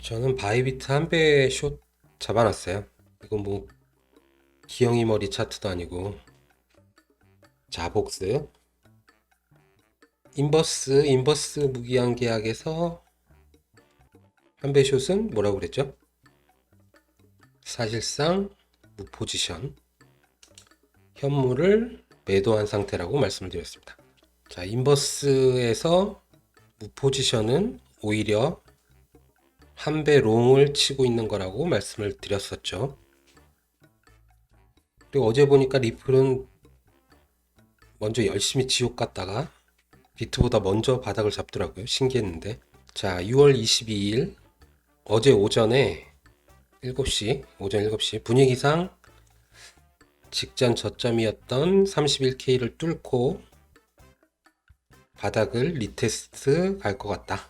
저는 바이비트 한 배 숏 잡아놨어요. 이건 뭐 기영이 머리 차트도 아니고 자복스 인버스 무기한 계약에서 한 배 숏은 뭐라고 그랬죠? 사실상 무포지션 현물을 매도한 상태라고 말씀을 드렸습니다. 자, 인버스에서 무포지션은 오히려 한 배 롱을 치고 있는 거라고 말씀을 드렸었죠. 그리고 어제 보니까 리플은 먼저 열심히 지옥 갔다가 비트보다 먼저 바닥을 잡더라고요. 신기했는데. 자, 6월 22일 어제 오전에 7시, 오전 7시 분위기상 직전 저점이었던 31K를 뚫고 바닥을 리테스트 갈 것 같다.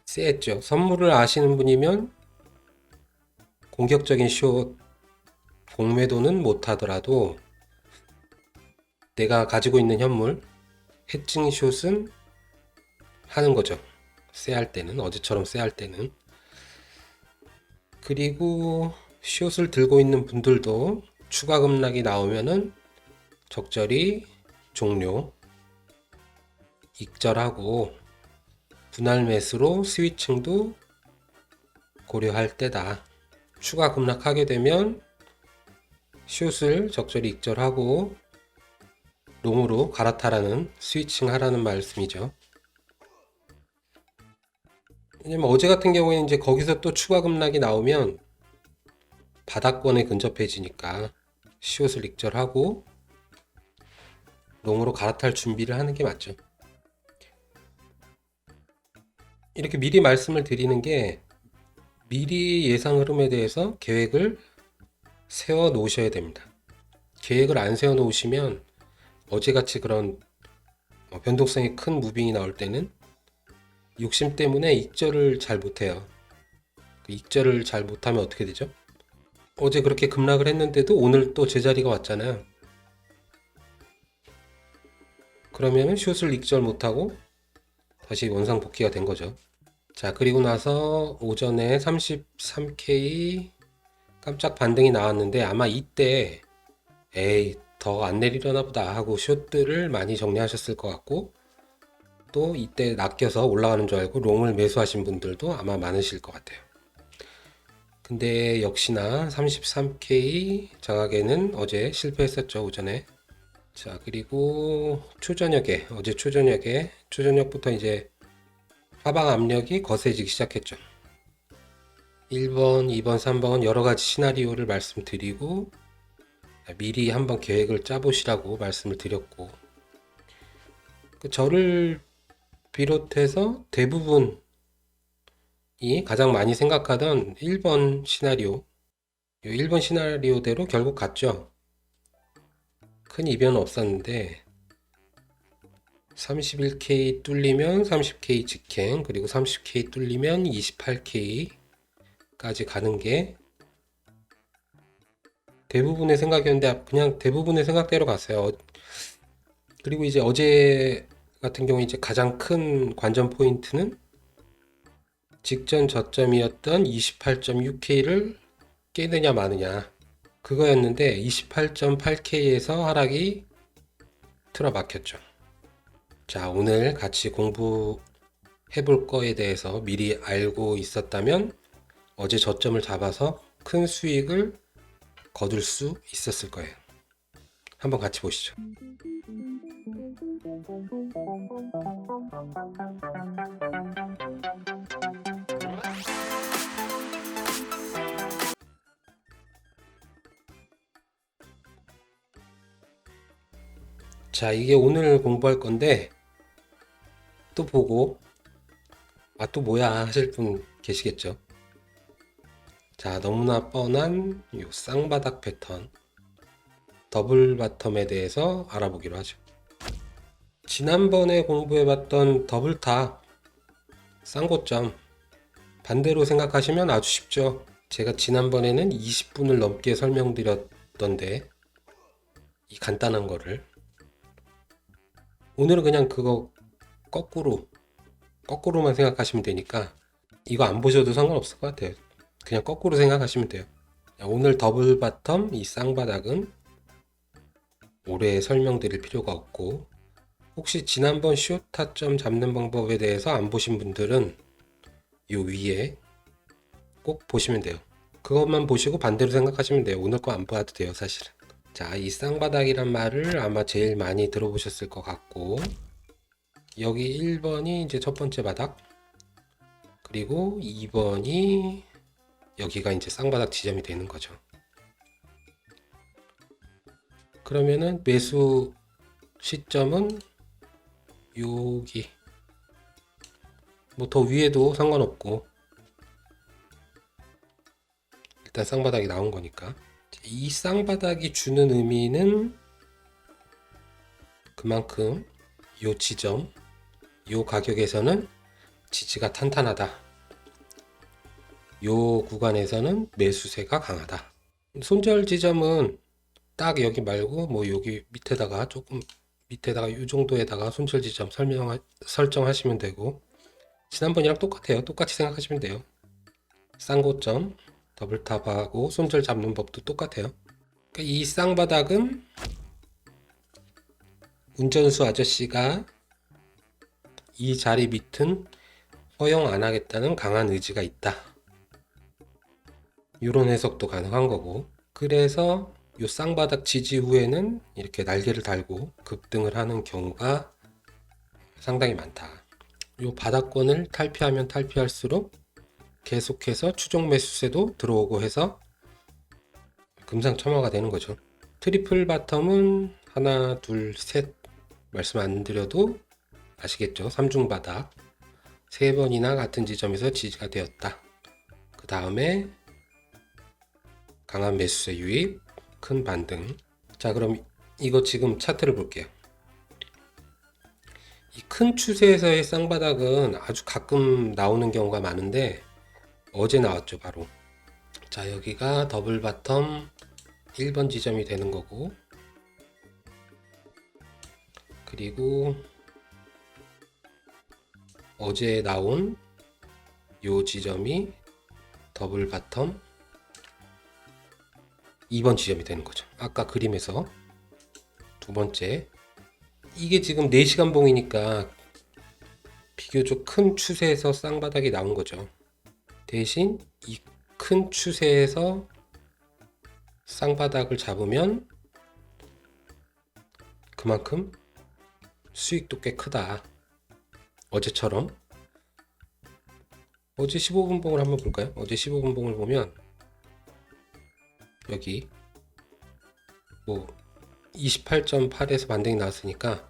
쎄했죠. 선물을 아시는 분이면 공격적인 숏 공매도는 못하더라도 내가 가지고 있는 현물 해칭 숏은 하는 거죠. 쎄할 때는, 어제처럼 쎄할 때는. 그리고 숏을 들고 있는 분들도 추가 급락이 나오면은 적절히 종료, 익절하고 분할 매수로 스위칭도 고려할 때다. 추가 급락하게 되면 숏을 적절히 익절하고 롱으로 갈아타라는 스위칭 하라는 말씀이죠. 왜냐면 어제 같은 경우에는 이제 거기서 또 추가 급락이 나오면 바닥권에 근접해지니까 숏을 익절하고 롱으로 갈아탈 준비를 하는 게 맞죠. 이렇게 미리 말씀을 드리는 게 미리 예상 흐름에 대해서 계획을 세워 놓으셔야 됩니다. 계획을 안 세워 놓으시면 어제같이 그런 변동성이 큰 무빙이 나올 때는 욕심 때문에 익절을 잘 못해요. 익절을 잘 못하면 어떻게 되죠? 어제 그렇게 급락을 했는데도 오늘 또 제자리가 왔잖아요. 그러면 숏을 익절 못하고 다시 원상 복귀가 된 거죠. 자, 그리고 나서 오전에 33K 깜짝 반등이 나왔는데 아마 이때 에이 더 안 내리려나 보다 하고 숏들을 많이 정리하셨을 것 같고 또 이때 낚여서 올라가는 줄 알고 롱을 매수하신 분들도 아마 많으실 것 같아요. 근데 역시나 33K 장악에는 어제 실패했었죠, 오전에. 자, 그리고 어제 초저녁부터 이제 하방 압력이 거세지기 시작했죠. 1번, 2번, 3번 여러 가지 시나리오를 말씀드리고 미리 한번 계획을 짜보시라고 말씀을 드렸고 저를 비롯해서 대부분이 가장 많이 생각하던 1번 시나리오, 1번 시나리오대로 결국 갔죠. 큰 이변은 없었는데 31K 뚫리면 30K 직행, 그리고 30K 뚫리면 28K까지 가는 게 대부분의 생각이었는데 그냥 대부분의 생각대로 갔어요. 그리고 이제 어제 같은 경우 이제 가장 큰 관전 포인트는 직전 저점이었던 28.6K를 깨느냐 마느냐 그거였는데 28.8K에서 하락이 틀어막혔죠. 자, 오늘 같이 공부해 볼 거에 대해서 미리 알고 있었다면 어제 저점을 잡아서 큰 수익을 거둘 수 있었을 거예요. 한번 같이 보시죠. 자, 이게 오늘 공부할 건데 또 보고 또 뭐야 하실 분 계시겠죠. 자, 너무나 뻔한 요 쌍바닥 패턴 더블 바텀에 대해서 알아보기로 하죠. 지난번에 공부해봤던 더블탑 쌍고점 반대로 생각하시면 아주 쉽죠. 제가 지난번에는 20분을 넘게 설명드렸던데 이 간단한 거를 오늘은 그냥 그거 거꾸로 거꾸로만 생각하시면 되니까 이거 안 보셔도 상관없을 것 같아요. 그냥 거꾸로 생각하시면 돼요. 오늘 더블 바텀 이 쌍바닥은 오래 설명드릴 필요가 없고, 혹시 지난번 숏 타점 잡는 방법에 대해서 안 보신 분들은 요 위에 꼭 보시면 돼요. 그것만 보시고 반대로 생각하시면 돼요. 오늘 거 안 봐도 돼요, 사실은. 자, 이 쌍바닥이란 말을 아마 제일 많이 들어보셨을 것 같고, 여기 1번이 이제 첫 번째 바닥, 그리고 2번이 여기가 이제 쌍바닥 지점이 되는 거죠. 그러면은 매수 시점은 여기, 뭐 더 위에도 상관없고 일단 쌍바닥이 나온 거니까. 이 쌍바닥이 주는 의미는 그만큼 요 지점, 요 가격에서는 지지가 탄탄하다, 요 구간에서는 매수세가 강하다. 손절 지점은 딱 여기 말고 뭐 여기 밑에다가 조금 밑에다가 이 정도에다가 손절 지점 설정하시면 되고, 지난번이랑 똑같아요. 똑같이 생각하시면 돼요. 쌍고점 더블탑하고 손절 잡는 법도 똑같아요. 그러니까 이 쌍바닥은 운전수 아저씨가 이 자리 밑은 허용 안 하겠다는 강한 의지가 있다, 이런 해석도 가능한 거고, 그래서 이 쌍바닥 지지 후에는 이렇게 날개를 달고 급등을 하는 경우가 상당히 많다. 이 바닥권을 탈피하면 탈피할수록 계속해서 추종 매수세도 들어오고 해서 금상첨화가 되는 거죠. 트리플 바텀은 하나, 둘, 셋 말씀 안 드려도 아시겠죠? 삼중 바닥 3번이나 같은 지점에서 지지가 되었다. 그 다음에 강한 매수세 유입, 큰 반등. 자, 그럼 이거 지금 차트를 볼게요. 이 큰 추세에서의 쌍바닥은 아주 가끔 나오는 경우가 많은데 어제 나왔죠, 바로. 자, 여기가 더블 바텀 1번 지점이 되는 거고, 그리고 어제 나온 요 지점이 더블 바텀 2번 지점이 되는 거죠. 아까 그림에서 두 번째. 이게 지금 4시간 봉이니까 비교적 큰 추세에서 쌍바닥이 나온 거죠. 대신 이 큰 추세에서 쌍바닥을 잡으면 그만큼 수익도 꽤 크다. 어제처럼. 어제 15분 봉을 한번 볼까요? 어제 15분 봉을 보면 여기 뭐 28.8에서 반등이 나왔으니까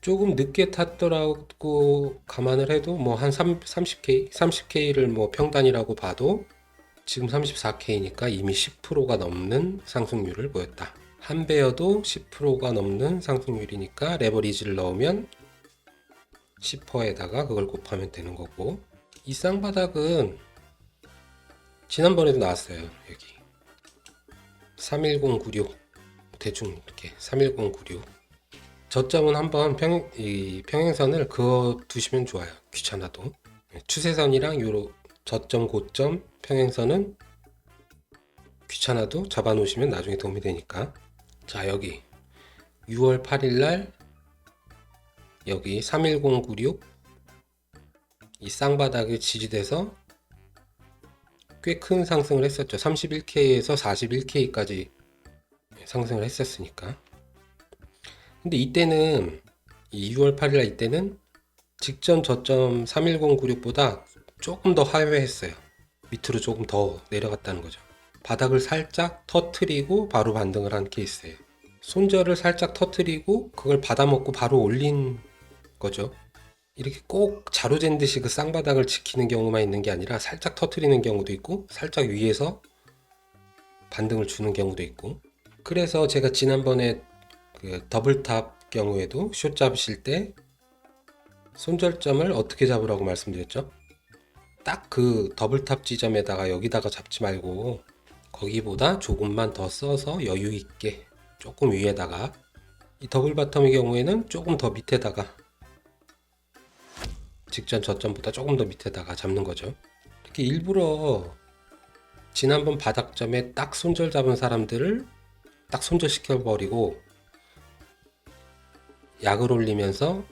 조금 늦게 탔더라고 감안을 해도 뭐 한 30K를 뭐 평단이라고 봐도 지금 34K니까 이미 10%가 넘는 상승률을 보였다. 한 배여도 10%가 넘는 상승률이니까 레버리지를 넣으면 10%에다가 그걸 곱하면 되는 거고, 이 쌍바닥은 지난번에도 나왔어요. 여기 31096 대충 이렇게 31096 저점은 한번 평행선을 그어 두시면 좋아요. 귀찮아도. 추세선이랑 요 저점 고점 평행선은 귀찮아도 잡아 놓으시면 나중에 도움이 되니까. 자, 여기 6월 8일 날 여기 31096 이 쌍바닥에 지지돼서 꽤 큰 상승을 했었죠. 31K에서 41K까지 상승을 했었으니까. 근데 이때는 이 6월 8일 이때는 직전 저점 31096보다 조금 더 하회했어요. 밑으로 조금 더 내려갔다는 거죠. 바닥을 살짝 터트리고 바로 반등을 한 케이스예요. 손절을 살짝 터트리고 그걸 받아먹고 바로 올린 거죠. 이렇게 꼭 자로 잰 듯이 그 쌍바닥을 지키는 경우만 있는 게 아니라 살짝 터트리는 경우도 있고 살짝 위에서 반등을 주는 경우도 있고, 그래서 제가 지난번에 그 더블탑 경우에도 숏 잡으실 때 손절점을 어떻게 잡으라고 말씀드렸죠? 딱 그 더블탑 지점에다가 여기다가 잡지 말고 거기보다 조금만 더 써서 여유 있게 조금 위에다가, 이 더블 바텀의 경우에는 조금 더 밑에다가 직전 저점보다 조금 더 밑에다가 잡는 거죠. 이렇게 일부러 지난번 바닥점에 딱 손절 잡은 사람들을 딱 손절시켜 버리고 약을 올리면서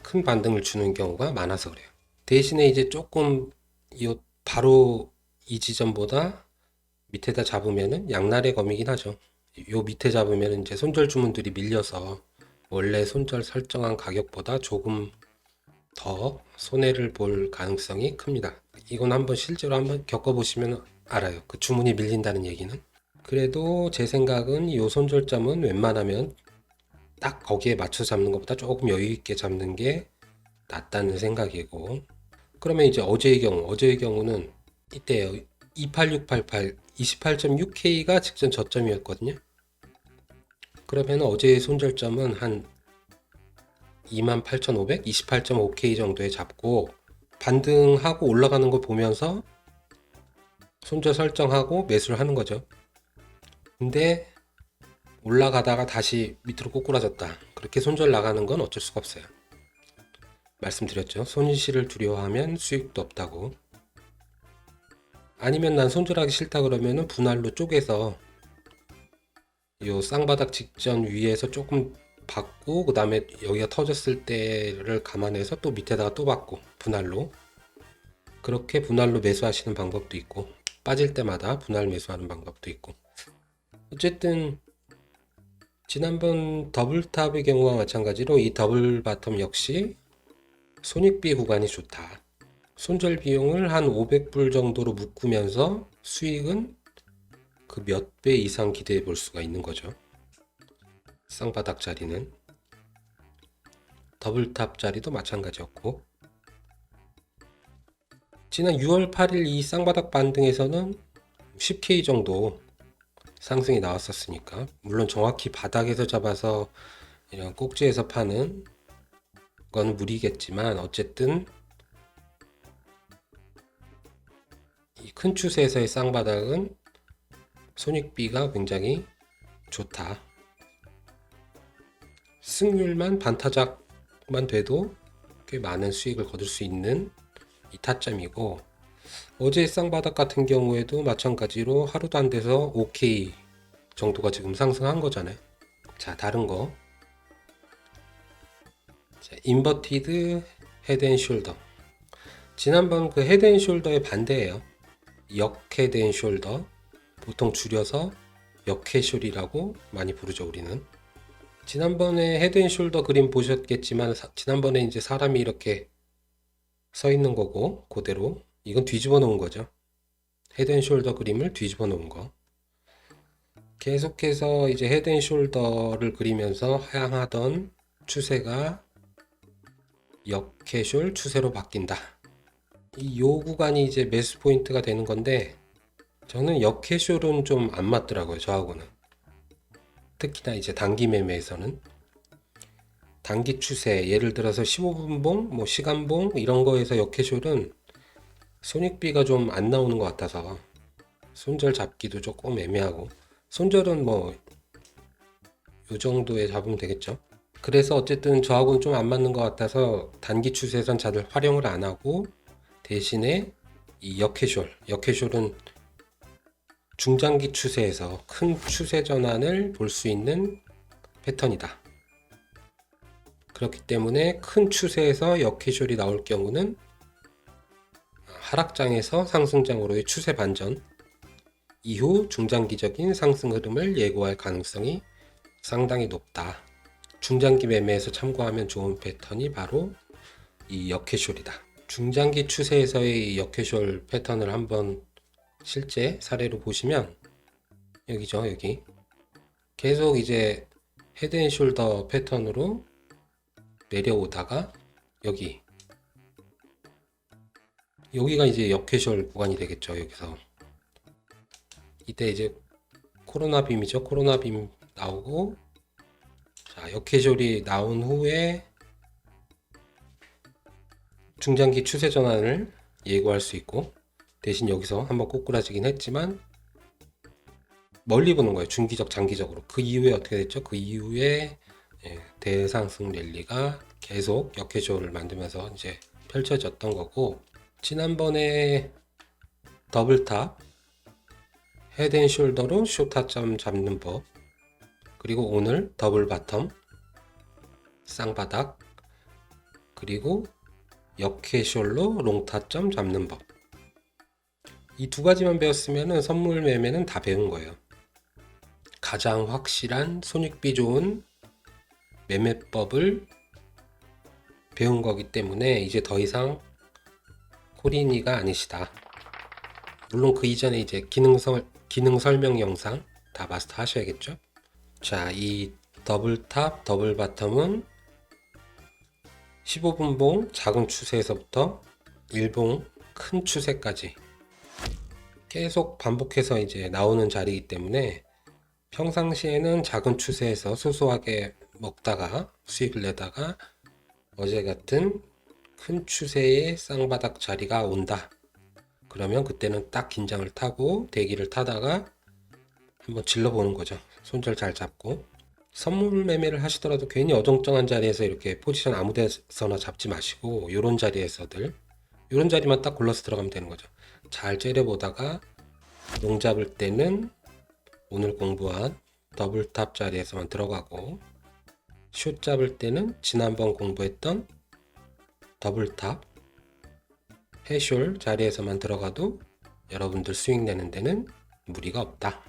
큰 반등을 주는 경우가 많아서 그래요. 대신에 이제 조금 바로 이 지점보다 밑에다 잡으면은 양날의 검이긴 하죠. 요 밑에 잡으면 이제 손절 주문들이 밀려서 원래 손절 설정한 가격보다 조금 더 손해를 볼 가능성이 큽니다. 이건 한번 실제로 한번 겪어보시면 알아요. 그 주문이 밀린다는 얘기는. 그래도 제 생각은 이 손절점은 웬만하면 딱 거기에 맞춰 잡는 것보다 조금 여유 있게 잡는 게 낫다는 생각이고. 그러면 이제 어제의 경우는 이때요. 28688 28.6K가 직전 저점이었거든요. 그러면 어제의 손절점은 한 28,500, 28.5K 정도에 잡고 반등하고 올라가는 거 보면서 손절 설정하고 매수를 하는 거죠. 근데 올라가다가 다시 밑으로 꼬꾸라졌다. 그렇게 손절 나가는 건 어쩔 수가 없어요. 말씀드렸죠. 손실을 두려워하면 수익도 없다고. 아니면 난 손절하기 싫다 그러면은 분할로 쪼개서 요 쌍바닥 직전 위에서 조금 받고 그 다음에 여기가 터졌을 때를 감안해서 또 밑에다가 또 받고 분할로 그렇게 분할로 매수하시는 방법도 있고 빠질 때마다 분할 매수하는 방법도 있고 어쨌든 지난번 더블탑의 경우와 마찬가지로 이 더블 바텀 역시 손익비 구간이 좋다. 손절 비용을 한 500불 정도로 묶으면서 수익은 그 몇 배 이상 기대해 볼 수가 있는 거죠. 쌍바닥 자리는 더블탑 자리도 마찬가지였고 지난 6월 8일 이 쌍바닥 반등에서는 10K 정도 상승이 나왔었으니까 물론 정확히 바닥에서 잡아서 이런 꼭지에서 파는 건 무리겠지만 어쨌든 이 큰 추세에서의 쌍바닥은 손익비가 굉장히 좋다. 승률만 반타작만 돼도 꽤 많은 수익을 거둘 수 있는 이 타점이고 어제 쌍바닥 같은 경우에도 마찬가지로 하루도 안 돼서 5K 정도가 지금 상승한 거잖아요. 자, 다른 거. 자, 인버티드 헤드앤숄더. 지난번 그 헤드앤숄더의 반대예요. 역 헤드앤숄더. 보통 줄여서 역해숄이라고 많이 부르죠, 우리는. 지난번에 헤드앤숄더 그림 보셨겠지만 지난번에 이제 사람이 이렇게 서 있는 거고 그대로 이건 뒤집어 놓은 거죠. 헤드앤숄더 그림을 뒤집어 놓은 거. 계속해서 이제 헤드앤숄더를 그리면서 향하던 추세가 역캐숄 추세로 바뀐다. 이 요 구간이 이제 매수 포인트가 되는 건데 저는 역캐숄은 좀 안 맞더라고요. 저하고는. 특히나 이제 단기 매매에서는 단기 추세 예를 들어서 15분봉, 뭐 시간봉 이런 거에서 역캐숄은 손익비가 좀 안 나오는 것 같아서 손절 잡기도 조금 애매하고 손절은 뭐 요 정도에 잡으면 되겠죠. 그래서 어쨌든 저하고는 좀 안 맞는 것 같아서 단기 추세에선 잘 활용을 안 하고 대신에 이 역캐숄은 중장기 추세에서 큰 추세 전환을 볼 수 있는 패턴이다. 그렇기 때문에 큰 추세에서 역캐숄이 나올 경우는 하락장에서 상승장으로의 추세 반전 이후 중장기적인 상승 흐름을 예고할 가능성이 상당히 높다. 중장기 매매에서 참고하면 좋은 패턴이 바로 이 역캐숄이다. 중장기 추세에서의 이 역캐숄 패턴을 한번 실제 사례로 보시면 여기죠, 여기. 계속 이제 헤드앤숄더 패턴으로 내려오다가 여기가 이제 역캐숄 구간이 되겠죠. 여기서 이때 이제 코로나 빔이죠. 코로나 빔 나오고 자, 역캐숄이 나온 후에 중장기 추세 전환을 예고할 수 있고 대신 여기서 한번 꼬꾸라지긴 했지만 멀리 보는 거예요. 중기적, 장기적으로. 그 이후에 어떻게 됐죠? 그 이후에 대상승 랠리가 계속 역캐숄을 만들면서 이제 펼쳐졌던 거고, 지난번에 더블탑 헤드앤숄더로 숏 타점 잡는 법, 그리고 오늘 더블 바텀 쌍바닥, 그리고 역캐숄로 롱 타점 잡는 법, 이 두 가지만 배웠으면 선물 매매는 다 배운 거예요. 가장 확실한 손익비 좋은 매매법을 배운 거기 때문에 이제 더 이상 코린이가 아니시다. 물론 그 이전에 이제 기능 설명 영상 다 마스터 하셔야겠죠. 자, 이 더블탑 더블 바텀은 15분봉 작은 추세에서부터 1봉 큰 추세까지 계속 반복해서 이제 나오는 자리이기 때문에 평상시에는 작은 추세에서 소소하게 먹다가 수익을 내다가 어제 같은 큰 추세의 쌍바닥 자리가 온다. 그러면 그때는 딱 긴장을 타고 대기를 타다가 한번 질러보는 거죠. 손절 잘 잡고. 선물 매매를 하시더라도 괜히 어정쩡한 자리에서 이렇게 포지션 아무 데서나 잡지 마시고 요런 자리에서들 요런 자리만 딱 골라서 들어가면 되는 거죠. 잘 째려보다가 롱 잡을 때는 오늘 공부한 더블탑 자리에서만 들어가고, 숏 잡을 때는 지난번 공부했던 더블탑 해숄 자리에서만 들어가도 여러분들 수익 내는 데는 무리가 없다.